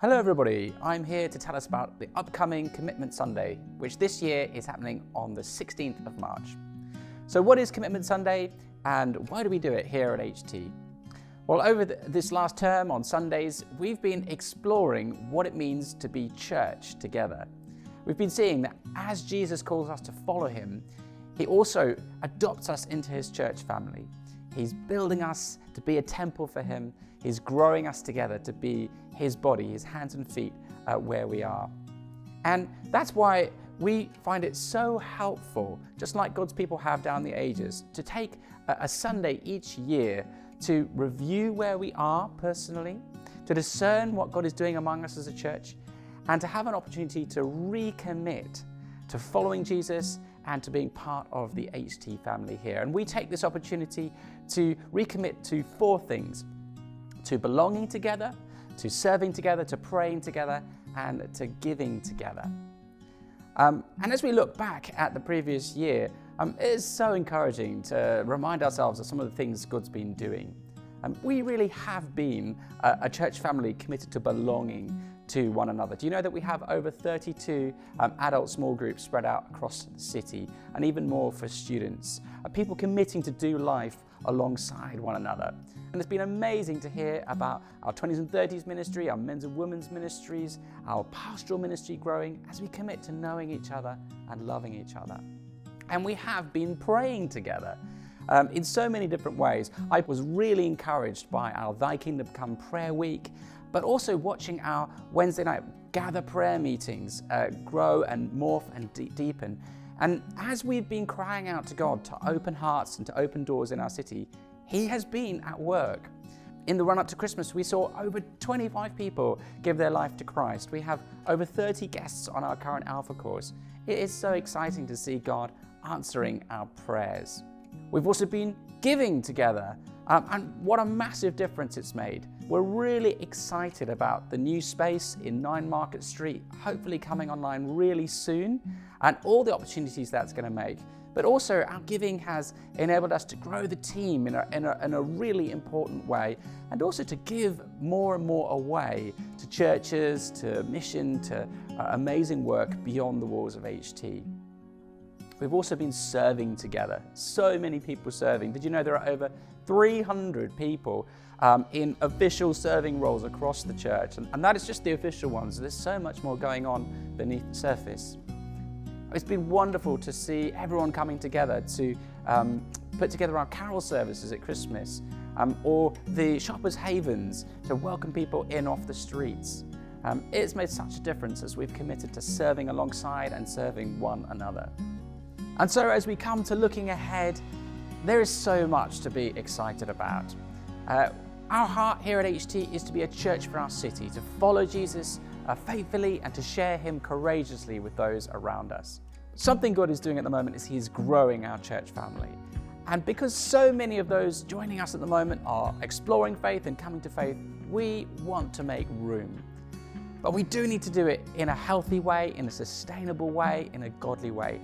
Hello everybody, I'm here to tell us about the upcoming Commitment Sunday, which this year is happening on the 16th of March. So what is Commitment Sunday and why do we do it here at HT? Well, over this last term on Sundays, we've been exploring what it means to be church together. We've been seeing that as Jesus calls us to follow him, he also adopts us into his church family. He's building us to be a temple for him. He's growing us together to be his body, his hands and feet where we are. And that's why we find it so helpful, just like God's people have down the ages, to take a Sunday each year to review where we are personally, to discern what God is doing among us as a church, and to have an opportunity to recommit to following Jesus and to being part of the HT family here. And we take this opportunity to recommit to four things: to belonging together, to serving together, to praying together, and to giving together. And as we look back at the previous year, it is so encouraging to remind ourselves of some of the things God's been doing. We really have been a church family committed to belonging to one another. Do you know that we have over 32 adult small groups spread out across the city, and even more for students, people committing to do life alongside one another. And it's been amazing to hear about our 20s and 30s ministry, our men's and women's ministries, our pastoral ministry growing as we commit to knowing each other and loving each other. And we have been praying together in so many different ways. I was really encouraged by our Thy Kingdom Come prayer week, but also watching our Wednesday night gather prayer meetings grow and morph and deepen. And as we've been crying out to God to open hearts and to open doors in our city, he has been at work. In the run-up to Christmas, we saw over 25 people give their life to Christ. We have over 30 guests on our current Alpha course. It is so exciting to see God answering our prayers. We've also been giving together, and what a massive difference it's made. We're really excited about the new space in 9 Market Street, hopefully coming online really soon, and all the opportunities that's going to make. But also our giving has enabled us to grow the team in a really important way, and also to give more and more away to churches, to mission, to amazing work beyond the walls of HT. We've also been serving together. So many people serving. Did you know there are over 300 people in official serving roles across the church? And that is just the official ones. There's so much more going on beneath the surface. It's been wonderful to see everyone coming together to put together our carol services at Christmas, or the Shoppers Havens to welcome people in off the streets. It's made such a difference as we've committed to serving alongside and serving one another. And so as we come to looking ahead, there is so much to be excited about. Our heart here at HT is to be a church for our city, to follow Jesus faithfully and to share him courageously with those around us. Something God is doing at the moment is he's growing our church family. And because so many of those joining us at the moment are exploring faith and coming to faith, we want to make room. But we do need to do it in a healthy way, in a sustainable way, in a godly way.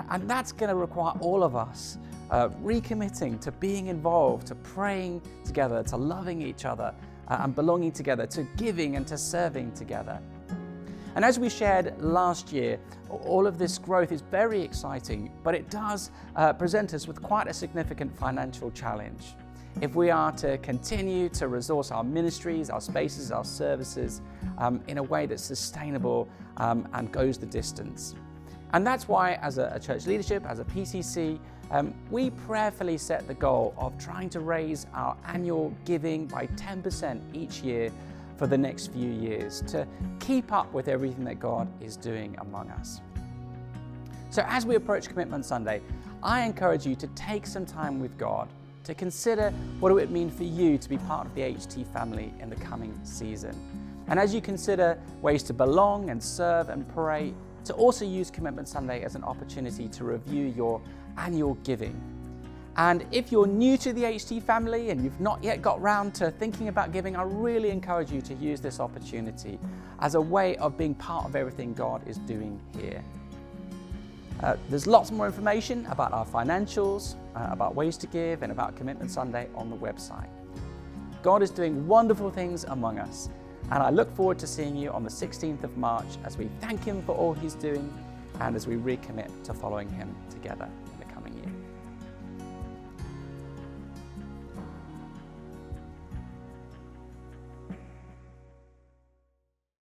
And that's going to require all of us recommitting to being involved, to praying together, to loving each other and belonging together, to giving and to serving together. And as we shared last year, all of this growth is very exciting, but it does present us with quite a significant financial challenge. If we are to continue to resource our ministries, our spaces, our services in a way that's sustainable and goes the distance. And that's why, as a church leadership, as a PCC, we prayerfully set the goal of trying to raise our annual giving by 10% each year for the next few years, to keep up with everything that God is doing among us. So as we approach Commitment Sunday, I encourage you to take some time with God, to consider what it would mean for you to be part of the HT family in the coming season. And as you consider ways to belong and serve and pray, to also use Commitment Sunday as an opportunity to review your annual giving. And if you're new to the HT family and you've not yet got round to thinking about giving, I really encourage you to use this opportunity as a way of being part of everything God is doing here. There's lots more information about our financials, about ways to give, and about Commitment Sunday on the website. God is doing wonderful things among us, And I look forward to seeing you on the 16th of March as we thank him for all he's doing and as we recommit to following him together.